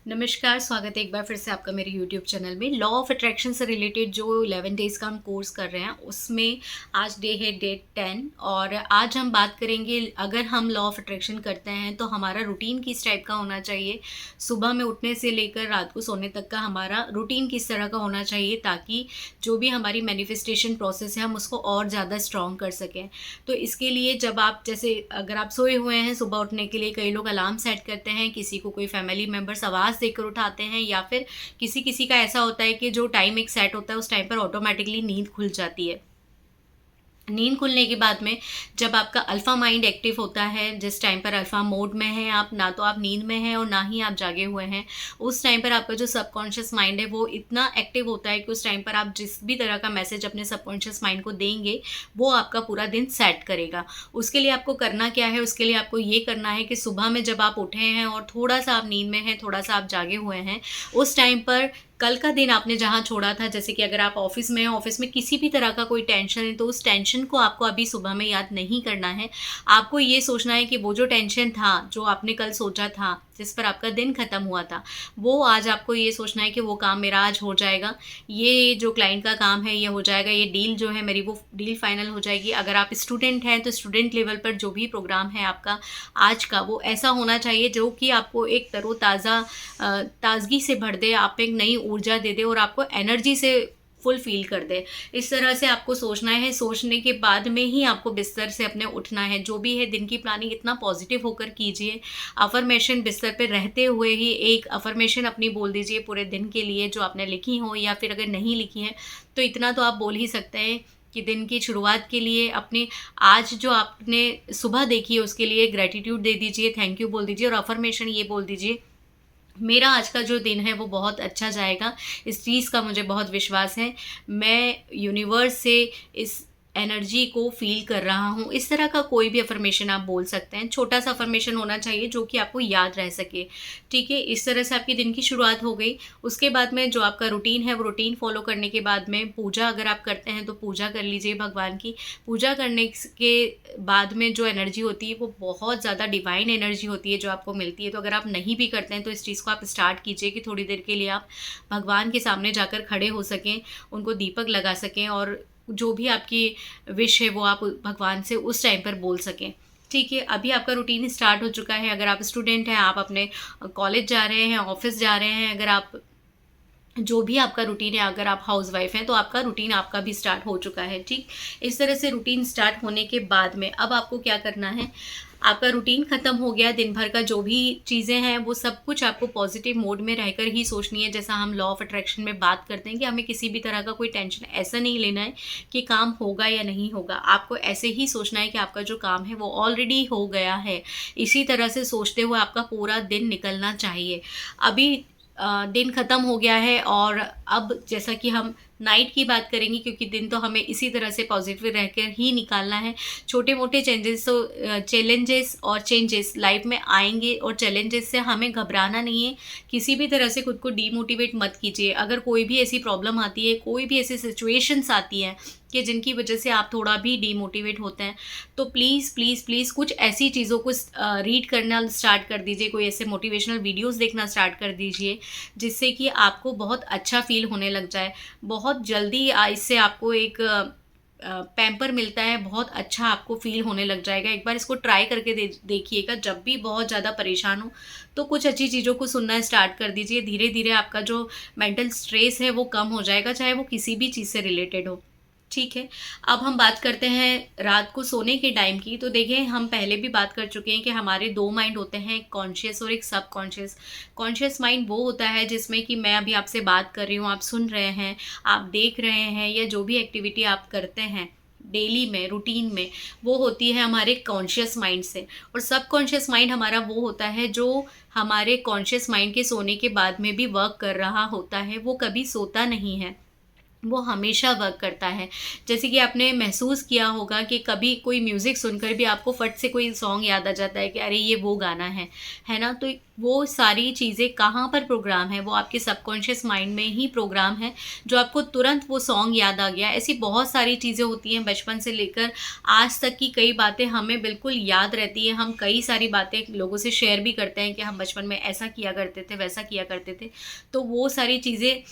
नमस्कार, स्वागत है एक बार फिर से आपका मेरे यूट्यूब चैनल में। लॉ ऑफ अट्रैक्शन से रिलेटेड जो 11 डेज़ का हम कोर्स कर रहे हैं, उसमें आज डे है डे 10 और आज हम बात करेंगे अगर हम लॉ ऑफ अट्रैक्शन करते हैं तो हमारा रूटीन किस टाइप का होना चाहिए। सुबह में उठने से लेकर रात को सोने तक का हमारा रूटीन किस तरह का होना चाहिए ताकि जो भी हमारी मैनिफेस्टेशन प्रोसेस है हम उसको और ज़्यादा स्ट्रॉन्ग कर सकें। तो इसके लिए जब आप जैसे अगर आप सोए हुए हैं, सुबह उठने के लिए कई लोग अलार्म सेट करते हैं, किसी को कोई फैमिली मेम्बर्स आवाज़ देकर उठाते हैं या फिर किसी किसी का ऐसा होता है कि जो टाइम एक सेट होता है उस टाइम पर ऑटोमेटिकली नींद खुल जाती है। नींद खुलने के बाद में जब आपका अल्फ़ा माइंड एक्टिव होता है, जिस टाइम पर अल्फ़ा मोड में हैं आप, ना तो आप नींद में हैं और ना ही आप जागे हुए हैं, उस टाइम पर आपका जो सबकॉन्शियस माइंड है वो इतना एक्टिव होता है कि उस टाइम पर आप जिस भी तरह का मैसेज अपने सबकॉन्शियस माइंड को देंगे वो आपका पूरा दिन सेट करेगा। उसके लिए आपको करना क्या है, उसके लिए आपको ये करना है कि सुबह में जब आप उठे हैं और थोड़ा सा आप नींद में हैं, थोड़ा सा आप जागे हुए हैं, उस टाइम पर कल का दिन आपने जहाँ छोड़ा था, जैसे कि अगर आप ऑफिस में हैं, ऑफिस में किसी भी तरह का कोई टेंशन है तो उस टेंशन को आपको अभी सुबह में याद नहीं करना है। आपको ये सोचना है कि वो जो टेंशन था, जो आपने कल सोचा था, जिस पर आपका दिन ख़त्म हुआ था, वो आज आपको ये सोचना है कि वो काम मेरा आज हो जाएगा, ये जो क्लाइंट का काम है ये हो जाएगा, ये डील जो है मेरी वो डील फाइनल हो जाएगी। अगर आप स्टूडेंट हैं तो स्टूडेंट लेवल पर जो भी प्रोग्राम है आपका आज का, वो ऐसा होना चाहिए जो कि आपको एक तरोताज़ा ताज़गी से भर दे, आप एक नई ऊर्जा दे दे और आपको एनर्जी से फुल फील कर दे। इस तरह से आपको सोचना है। सोचने के बाद में ही आपको बिस्तर से अपने उठना है। जो भी है दिन की प्लानिंग इतना पॉजिटिव होकर कीजिए। अफर्मेशन बिस्तर पे रहते हुए ही एक अफर्मेशन अपनी बोल दीजिए पूरे दिन के लिए, जो आपने लिखी हो, या फिर अगर नहीं लिखी है तो इतना तो आप बोल ही सकते हैं कि दिन की शुरुआत के लिए अपने आज जो आपने सुबह देखी है उसके लिए ग्रैटिट्यूड दे दीजिए, थैंक यू बोल दीजिए और अफर्मेशन ये बोल दीजिए, मेरा आज का जो दिन है वो बहुत अच्छा जाएगा। इस चीज़ का मुझे बहुत विश्वास है। मैं यूनिवर्स से इस एनर्जी को फ़ील कर रहा हूँ। इस तरह का कोई भी अफ़र्मेशन आप बोल सकते हैं। छोटा-सा अफ़र्मेशन होना चाहिए जो कि आपको याद रह सके, ठीक है? इस तरह से आपके दिन की शुरुआत हो गई। उसके बाद में जो आपका रूटीन है वो रूटीन फ़ॉलो करने के बाद में पूजा अगर आप करते हैं तो पूजा कर लीजिए भगवान की। पूजा करने के बाद में जो एनर्जी होती है वो बहुत ज़्यादा डिवाइन एनर्जी होती है जो आपको मिलती है। तो अगर आप नहीं भी करते हैं तो इस चीज़ को आप स्टार्ट कीजिए कि थोड़ी देर के लिए आप भगवान के सामने जाकर खड़े हो सकें, उनको दीपक लगा सकें और जो भी आपकी विश है वो आप भगवान से उस टाइम पर बोल सकें। ठीक है, अभी आपका रूटीन स्टार्ट हो चुका है। अगर आप स्टूडेंट हैं, आप अपने कॉलेज जा रहे हैं, ऑफिस जा रहे हैं, अगर आप जो भी आपका रूटीन है, अगर आप हाउसवाइफ हैं तो आपका रूटीन आपका भी स्टार्ट हो चुका है। ठीक, इस तरह से रूटीन स्टार्ट होने के बाद में अब आपको क्या करना है, आपका रूटीन ख़त्म हो गया, दिन भर का जो भी चीज़ें हैं वो सब कुछ आपको पॉजिटिव मोड में रहकर ही सोचनी है। जैसा हम लॉ ऑफ अट्रैक्शन में बात करते हैं कि हमें किसी भी तरह का कोई टेंशन ऐसा नहीं लेना है कि काम होगा या नहीं होगा। आपको ऐसे ही सोचना है कि आपका जो काम है वो ऑलरेडी हो गया है। इसी तरह से सोचते हुए आपका पूरा दिन निकलना चाहिए। अभी दिन ख़त्म हो गया है और अब जैसा कि हम नाइट की बात करेंगे, क्योंकि दिन तो हमें इसी तरह से पॉजिटिव रहकर ही निकालना है। छोटे मोटे चैलेंजेस और चेंजेस लाइफ में आएंगे और चैलेंजेस से हमें घबराना नहीं है। किसी भी तरह से खुद को डीमोटिवेट मत कीजिए। अगर कोई भी ऐसी प्रॉब्लम आती है, कोई भी ऐसी सिचुएशंस आती हैं कि जिनकी वजह से आप थोड़ा भी डीमोटिवेट होते हैं, तो प्लीज़ प्लीज़ प्लीज़ कुछ ऐसी चीज़ों को रीड करना स्टार्ट कर दीजिए, कोई ऐसे मोटिवेशनल वीडियोस देखना स्टार्ट कर दीजिए जिससे कि आपको बहुत अच्छा फील होने लग जाए। बहुत जल्दी इससे आपको एक पैम्पर मिलता है, बहुत अच्छा आपको फ़ील होने लग जाएगा। एक बार इसको ट्राई करके देखिएगा। जब भी बहुत ज़्यादा परेशान हो तो कुछ अच्छी चीज़ों को सुनना स्टार्ट कर दीजिए। धीरे धीरे आपका जो मेंटल स्ट्रेस है वो कम हो जाएगा, चाहे वो किसी भी चीज़ से रिलेटेड हो। ठीक है, अब हम बात करते हैं रात को सोने के टाइम की। तो देखिए, हम पहले भी बात कर चुके हैं कि हमारे दो माइंड होते हैं, एक कॉन्शियस और एक सब कॉन्शियस। कॉन्शियस माइंड वो होता है जिसमें कि मैं अभी आपसे बात कर रही हूँ, आप सुन रहे हैं, आप देख रहे हैं, या जो भी एक्टिविटी आप करते हैं डेली में, रूटीन में, वो होती है हमारे कॉन्शियस माइंड से। और सब कॉन्शियस माइंड हमारा वो होता है जो हमारे कॉन्शियस माइंड के सोने के बाद में भी वर्क कर रहा होता है, वो कभी सोता नहीं है। वो हमेशा वर्क करता है। जैसे कि आपने महसूस किया होगा कि कभी कोई म्यूज़िक सुनकर भी आपको फट से कोई सॉन्ग याद आ जाता है कि अरे ये वो गाना है ना? तो वो सारी चीज़ें कहाँ पर प्रोग्राम है, वो आपके सबकॉन्शियस माइंड में ही प्रोग्राम है, जो आपको तुरंत वो सॉन्ग याद आ गया। ऐसी बहुत सारी चीज़ें होती हैं बचपन से लेकर आज तक की, कई बातें हमें बिल्कुल याद रहती हैं। हम कई सारी बातें लोगों से शेयर भी करते हैं कि हम बचपन में ऐसा किया करते थे, वैसा किया करते थे। तो वो सारी चीज़ें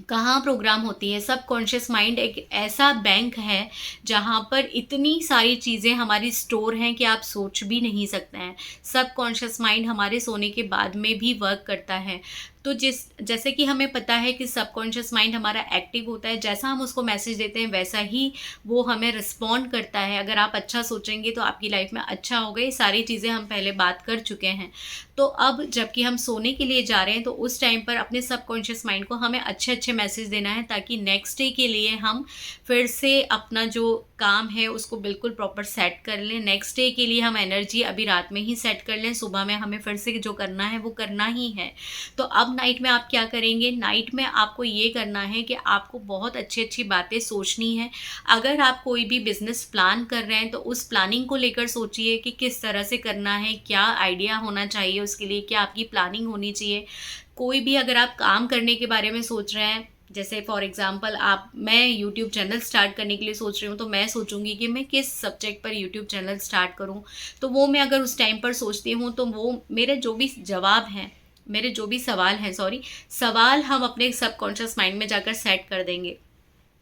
कहाँ प्रोग्राम होती है। सबकॉन्शियस माइंड एक ऐसा बैंक है जहाँ पर इतनी सारी चीज़ें हमारी स्टोर हैं कि आप सोच भी नहीं सकते हैं। सबकॉन्शियस माइंड हमारे सोने के बाद में भी वर्क करता है। तो जैसे कि हमें पता है कि सबकॉन्शियस माइंड हमारा एक्टिव होता है, जैसा हम उसको मैसेज देते हैं वैसा ही वो हमें रिस्पॉन्ड करता है। अगर आप अच्छा सोचेंगे तो आपकी लाइफ में अच्छा होगा। ये सारी चीज़ें हम पहले बात कर चुके हैं। तो अब जबकि हम सोने के लिए जा रहे हैं तो उस टाइम पर अपने सबकॉन्शियस माइंड को हमें अच्छे-अच्छे मैसेज देना है, ताकि नेक्स्ट डे के लिए हम फिर से अपना जो काम है उसको बिल्कुल प्रॉपर सेट कर लें। नेक्स्ट डे के लिए हम एनर्जी अभी रात में ही सेट कर लें, सुबह में हमें फिर से जो करना है वो करना ही है। तो अब नाइट में आप क्या करेंगे? नाइट में आपको ये करना है कि आपको बहुत अच्छी-अच्छी बातें सोचनी है। अगर आप कोई भी बिज़नेस प्लान कर रहे हैं तो उस प्लानिंग को लेकर सोचिए कि किस तरह से करना है, क्या आइडिया होना चाहिए उसके लिए, क्या आपकी प्लानिंग होनी चाहिए। कोई भी अगर आप काम करने के बारे में सोच रहे हैं, जैसे फॉर एग्ज़ाम्पल मैं यूट्यूब चैनल स्टार्ट करने के लिए सोच रही हूँ, तो मैं सोचूँगी कि मैं किस सब्जेक्ट पर यूट्यूब चैनल स्टार्ट करूँ। तो वो मैं अगर उस टाइम पर सोचती हूँ तो वो मेरे जो भी सवाल हैं, सवाल हम अपने सबकॉन्शियस माइंड में जाकर सेट कर देंगे।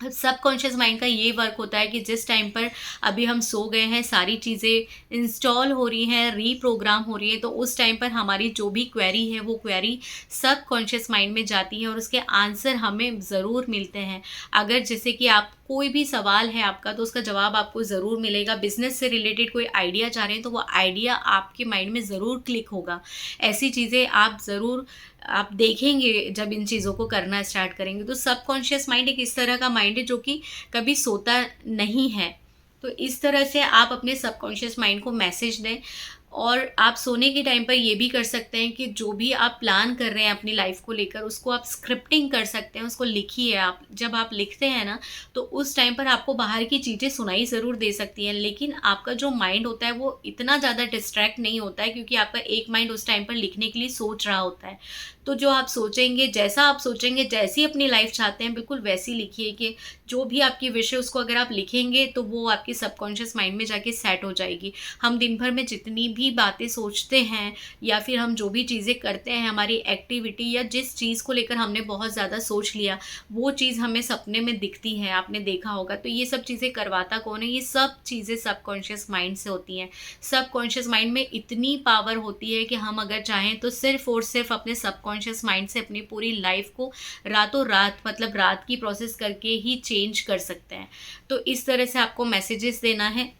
सबकॉन्शियस माइंड का ये वर्क होता है कि जिस टाइम पर अभी हम सो गए हैं, सारी चीज़ें इंस्टॉल हो रही हैं, रीप्रोग्राम हो रही है, तो उस टाइम पर हमारी जो भी क्वेरी है वो क्वेरी सबकॉन्शियस माइंड में जाती है और उसके आंसर हमें ज़रूर मिलते हैं। अगर जैसे कि आप कोई भी सवाल है आपका तो उसका जवाब आपको ज़रूर मिलेगा। बिज़नेस से रिलेटेड कोई आइडिया चाह रहे हैं तो वो आइडिया आपके माइंड में ज़रूर क्लिक होगा। ऐसी चीज़ें आप देखेंगे जब इन चीज़ों को करना स्टार्ट करेंगे। तो सबकॉन्शियस माइंड एक इस तरह का माइंड है जो कि कभी सोता नहीं है। तो इस तरह से आप अपने सबकॉन्शियस माइंड को मैसेज दें। और आप सोने के टाइम पर ये भी कर सकते हैं कि जो भी आप प्लान कर रहे हैं अपनी लाइफ को लेकर, उसको आप स्क्रिप्टिंग कर सकते हैं, उसको लिखिए आप। जब आप लिखते हैं ना, तो उस टाइम पर आपको बाहर की चीज़ें सुनाई ज़रूर दे सकती हैं, लेकिन आपका जो माइंड होता है वो इतना ज़्यादा डिस्ट्रैक्ट नहीं होता है, क्योंकि आपका एक माइंड उस टाइम पर लिखने के लिए सोच रहा होता है। तो जो आप सोचेंगे, जैसा आप सोचेंगे, जैसी अपनी लाइफ चाहते हैं, बिल्कुल वैसी लिखिए। कि जो भी आपकी विश है उसको अगर आप लिखेंगे तो वो आपके सबकॉन्शियस माइंड में जाके सेट हो जाएगी। हम दिन भर में जितनी भी बातें सोचते हैं या फिर हम जो भी चीज़ें करते हैं, हमारी एक्टिविटी या जिस चीज़ को लेकर हमने बहुत ज़्यादा सोच लिया, वो चीज़ हमें सपने में दिखती है, आपने देखा होगा। तो ये सब चीज़ें करवाता कौन है? ये सब चीज़ें सबकॉन्शियस माइंड से होती हैं। सबकॉन्शियस माइंड में इतनी पावर होती है कि हम अगर चाहें तो सिर्फ़ और सिर्फ़ अपने सबकॉन्शियस माइंड से अपनी पूरी लाइफ़ को रातों रात, मतलब रात की प्रोसेस करके ही चेंज कर सकते हैं। तो इस तरह से आपको मैसेजेस देना है।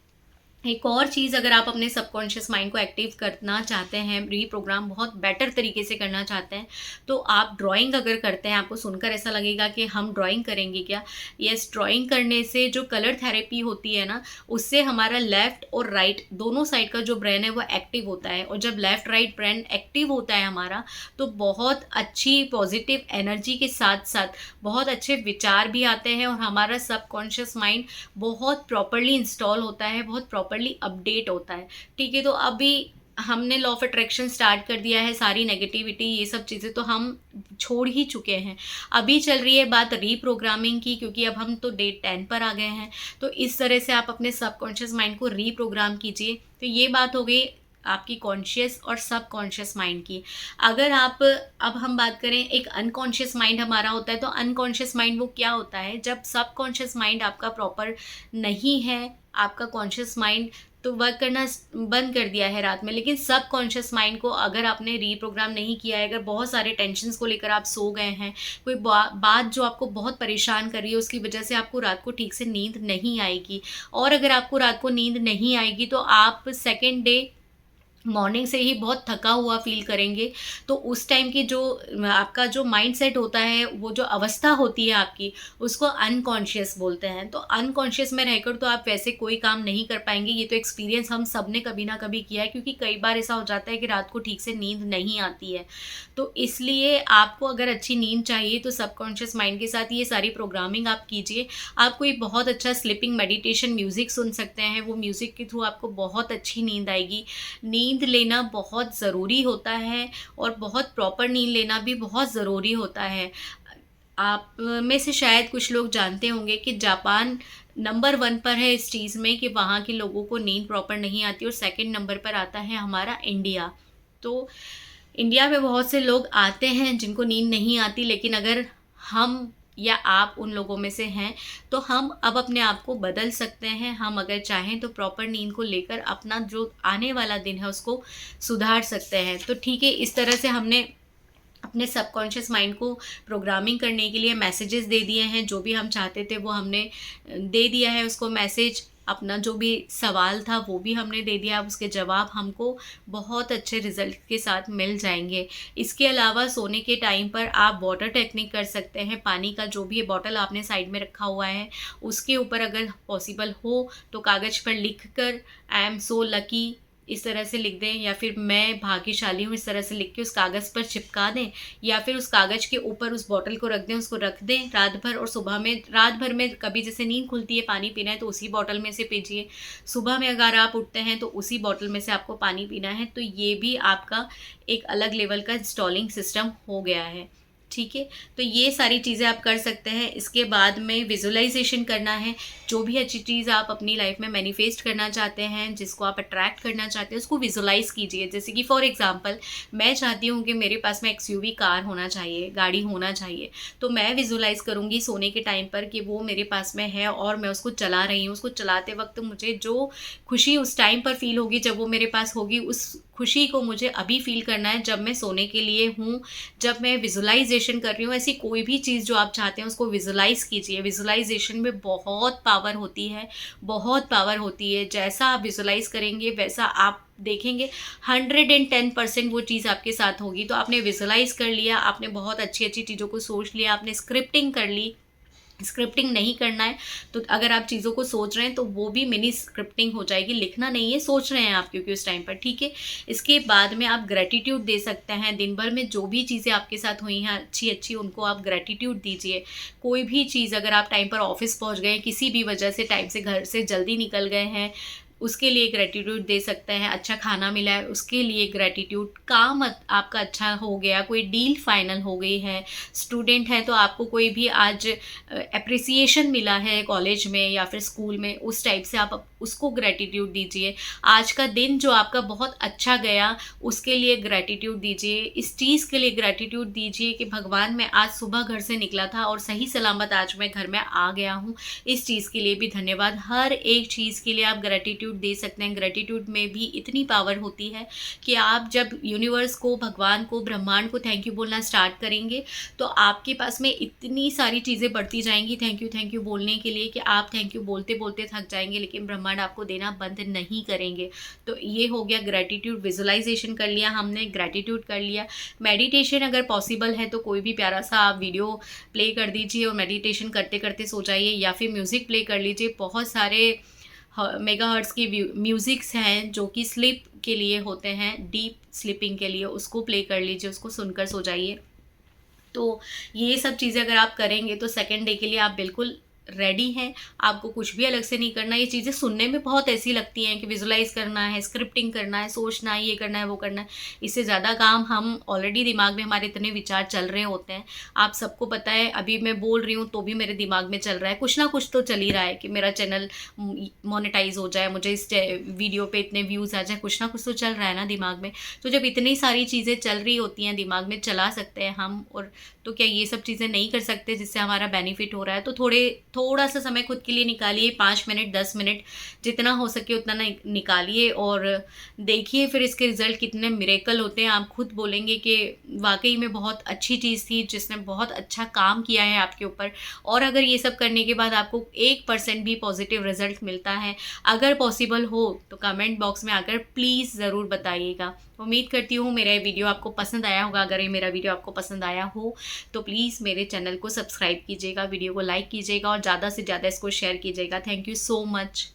एक और चीज़, अगर आप अपने सबकॉन्शियस माइंड को एक्टिव करना चाहते हैं, रीप्रोग्राम बहुत बेटर तरीके से करना चाहते हैं, तो आप ड्राइंग अगर करते हैं, आपको सुनकर ऐसा लगेगा कि हम ड्राइंग करेंगे क्या? यस, ड्राइंग करने से जो कलर थेरेपी होती है ना, उससे हमारा लेफ़्ट और राइट दोनों साइड का जो ब्रेन है वो एक्टिव होता है। और जब लेफ़्ट राइट ब्रेन एक्टिव होता है हमारा, तो बहुत अच्छी पॉजिटिव एनर्जी के साथ-साथ बहुत अच्छे विचार भी आते हैं और हमारा सबकॉन्शियस माइंड बहुत प्रॉपर्ली इंस्टॉल होता है, बहुत प्रॉपर्ली अपडेट होता है। ठीक है, तो अभी हमने लॉ ऑफ अट्रैक्शन स्टार्ट कर दिया है, सारी नेगेटिविटी ये सब चीज़ें तो हम छोड़ ही चुके हैं। अभी चल रही है बात रीप्रोग्रामिंग की, क्योंकि अब हम तो डे 10 पर आ गए हैं। तो इस तरह से आप अपने सबकॉन्शियस माइंड को रीप्रोग्राम कीजिए। तो ये बात हो गई आपकी कॉन्शियस और सबकॉन्शियस माइंड की। अगर आप अब हम बात करें, एक अनकॉन्शियस माइंड हमारा होता है। तो अनकॉन्शियस माइंड वो क्या होता है? जब सबकॉन्शियस माइंड आपका प्रॉपर नहीं है, आपका कॉन्शियस माइंड तो वर्क करना बंद कर दिया है रात में, लेकिन सबकॉन्शियस माइंड को अगर आपने रीप्रोग्राम नहीं किया है, अगर बहुत सारे टेंशन्स को लेकर आप सो गए हैं, कोई बात जो आपको बहुत परेशान कर रही है, उसकी वजह से आपको रात को ठीक से नींद नहीं आएगी। और अगर आपको रात को नींद नहीं आएगी तो आप सेकेंड डे मॉर्निंग से ही बहुत थका हुआ फ़ील करेंगे, तो उस टाइम की जो आपका जो माइंडसेट होता है, वो जो अवस्था होती है आपकी, उसको अनकॉन्शियस बोलते हैं। तो अनकॉन्शियस में रहकर तो आप वैसे कोई काम नहीं कर पाएँगे, ये तो एक्सपीरियंस हम सब ने कभी ना कभी किया है, क्योंकि कई बार ऐसा हो जाता है कि रात को ठीक से नींद नहीं आती है। तो इसलिए आपको अगर अच्छी नींद चाहिए, तो सबकॉन्शियस माइंड के साथ ये सारी प्रोग्रामिंग आप कीजिए। आप कोई बहुत अच्छा स्लीपिंग मेडिटेशन म्यूज़िक सुन सकते हैं, वो म्यूज़िक के थ्रू आपको बहुत अच्छी नींद आएगी। नींद लेना बहुत ज़रूरी होता है, और बहुत प्रॉपर नींद लेना भी बहुत ज़रूरी होता है। आप में से शायद कुछ लोग जानते होंगे कि जापान नंबर 1 पर है इस चीज़ में कि वहाँ के लोगों को नींद प्रॉपर नहीं आती, और सेकंड नंबर पर आता है हमारा इंडिया। तो इंडिया में बहुत से लोग आते हैं जिनको नींद नहीं आती, लेकिन अगर हम या आप उन लोगों में से हैं, तो हम अब अपने आप को बदल सकते हैं। हम अगर चाहें तो प्रॉपर नींद को लेकर अपना जो आने वाला दिन है उसको सुधार सकते हैं। तो ठीक है, इस तरह से हमने अपने सबकॉन्शियस माइंड को प्रोग्रामिंग करने के लिए मैसेजेस दे दिए हैं। जो भी हम चाहते थे वो हमने दे दिया है उसको मैसेज। अपना जो भी सवाल था वो भी हमने दे दिया, अब उसके जवाब हमको बहुत अच्छे रिजल्ट के साथ मिल जाएंगे। इसके अलावा सोने के टाइम पर आप वाटर टेक्निक कर सकते हैं। पानी का जो भी बॉटल आपने साइड में रखा हुआ है, उसके ऊपर अगर पॉसिबल हो तो कागज़ पर लिख कर आई एम सो लकी इस तरह से लिख दें, या फिर मैं भाग्यशाली हूँ इस तरह से लिख के उस कागज़ पर चिपका दें, या फिर उस कागज़ के ऊपर उस बॉटल को रख दें, उसको रख दें रात भर, और सुबह में रात भर में कभी जैसे नींद खुलती है पानी पीना है तो उसी बॉटल में से पीजिए। सुबह में अगर आप उठते हैं तो उसी बॉटल में से आपको पानी पीना है। तो ये भी आपका एक अलग लेवल का इंस्टॉलिंग सिस्टम हो गया है। ठीक है, तो ये सारी चीज़ें आप कर सकते हैं। इसके बाद में विजुअलाइजेशन करना है। जो भी अच्छी चीज़ आप अपनी लाइफ में मैनिफेस्ट करना चाहते हैं, जिसको आप अट्रैक्ट करना चाहते हैं, उसको विजुअलाइज कीजिए। जैसे कि फॉर एग्जांपल मैं चाहती हूँ कि मेरे पास में एक्सयूवी कार होना चाहिए, गाड़ी होना चाहिए, तो मैं विजुअलाइज करूँगी सोने के टाइम पर कि वो मेरे पास में है और मैं उसको चला रही हूँ। उसको चलाते वक्त मुझे जो खुशी उस टाइम पर फील होगी जब वो मेरे पास होगी, उस खुशी को मुझे अभी फील करना है जब मैं सोने के लिए हूँ, जब मैं विजुअलाइजेशन कर रही हूँ। ऐसी कोई भी चीज़ जो आप चाहते हैं उसको विजुअलाइज कीजिए। विजुअलाइजेशन में बहुत पावर होती है, बहुत पावर होती है। जैसा आप विजुअलाइज करेंगे वैसा आप देखेंगे 110% वो चीज़ आपके साथ होगी। तो आपने विजुअलाइज कर लिया, आपने बहुत अच्छी अच्छी चीज़ों को सोच लिया, आपने स्क्रिप्टिंग कर ली। स्क्रिप्टिंग नहीं करना है तो अगर आप चीज़ों को सोच रहे हैं तो वो भी मिनी स्क्रिप्टिंग हो जाएगी। लिखना नहीं है, सोच रहे हैं आप, क्योंकि उस टाइम पर ठीक है। इसके बाद में आप ग्रेटिट्यूड दे सकते हैं। दिन भर में जो भी चीज़ें आपके साथ हुई हैं अच्छी अच्छी, उनको आप ग्रेटिट्यूड दीजिए। कोई भी चीज़, अगर आप टाइम पर ऑफिस पहुंच गए, किसी भी वजह से टाइम से घर से जल्दी निकल गए हैं, उसके लिए ग्रेटिट्यूड दे सकते हैं। अच्छा खाना मिला है उसके लिए ग्रेटिट्यूड। काम आपका अच्छा हो गया, कोई डील फाइनल हो गई है। स्टूडेंट है तो आपको कोई भी आज एप्रिसिएशन मिला है कॉलेज में या फिर स्कूल में, उस टाइप से आप उसको ग्रेटिट्यूड दीजिए। आज का दिन जो आपका बहुत अच्छा गया उसके लिए ग्रेटिट्यूड दीजिए। इस चीज़ के लिए ग्रेटिट्यूड दीजिए कि भगवान मैं आज सुबह घर से निकला था और सही सलामत आज मैं घर में आ गया हूँ, इस चीज़ के लिए भी धन्यवाद। हर एक चीज़ के लिए आप ग्रेटिट्यूड दे सकते हैं। ग्रेटिट्यूड में भी इतनी पावर होती है कि आप जब यूनिवर्स को, भगवान को, ब्रह्मांड को थैंक यू बोलना स्टार्ट करेंगे तो आपके पास में इतनी सारी चीज़ें बढ़ती जाएंगी थैंक यू बोलने के लिए कि आप थैंक यू बोलते बोलते थक जाएंगे, लेकिन ब्रह्मांड आपको देना बंद नहीं करेंगे। तो ये हो गया ग्रेटिट्यूड। विजुअलाइजेशन कर लिया हमने, ग्रेटिट्यूड कर लिया। मेडिटेशन अगर पॉसिबल है तो कोई भी प्यारा सा आप वीडियो प्ले कर दीजिए और मेडिटेशन करते करते सो जाइए, या फिर म्यूज़िक प्ले कर लीजिए। बहुत सारे मेगाहर्ट्ज़ की म्यूज़िक्स हैं जो कि स्लीप के लिए होते हैं, डीप स्लीपिंग के लिए, उसको प्ले कर लीजिए, उसको सुनकर सो जाइए। तो ये सब चीज़ें अगर आप करेंगे तो सेकंड डे के लिए आप बिल्कुल रेडी हैं। आपको कुछ भी अलग से नहीं करना। ये चीज़ें सुनने में बहुत ऐसी लगती हैं कि विजुलाइज करना है, स्क्रिप्टिंग करना है, सोचना है, ये करना है, वो करना है। इससे ज़्यादा काम हम ऑलरेडी दिमाग में हमारे इतने विचार चल रहे होते हैं। आप सबको पता है, अभी मैं बोल रही हूँ तो भी मेरे दिमाग में चल रहा है, कुछ ना कुछ तो चल ही रहा है कि मेरा चैनल मोनेटाइज हो जाए, मुझे इस वीडियो पे इतने व्यूज़ आ जाए, कुछ ना कुछ तो चल रहा है ना दिमाग में। तो जब इतनी सारी चीज़ें चल रही होती हैं दिमाग में, चला सकते हैं हम, और तो क्या ये सब चीज़ें नहीं कर सकते जिससे हमारा बेनिफिट हो रहा है? तो थोड़ा सा समय खुद के लिए निकालिए, 5 मिनट 10 मिनट जितना हो सके उतना निकालिए और देखिए फिर इसके रिजल्ट कितने मिरेकल होते हैं। आप खुद बोलेंगे कि वाकई में बहुत अच्छी चीज़ थी जिसने बहुत अच्छा काम किया है आपके ऊपर। और अगर ये सब करने के बाद आपको 1% भी पॉजिटिव रिजल्ट मिलता है, अगर पॉसिबल हो तो कमेंट बॉक्स में आकर प्लीज़ ज़रूर बताइएगा। उम्मीद करती हूँ मेरा ये वीडियो आपको पसंद आया होगा। अगर ये मेरा वीडियो आपको पसंद आया हो तो प्लीज़ मेरे चैनल को सब्सक्राइब कीजिएगा, वीडियो को लाइक कीजिएगा और ज़्यादा से ज़्यादा इसको शेयर कीजिएगा। Thank you so much.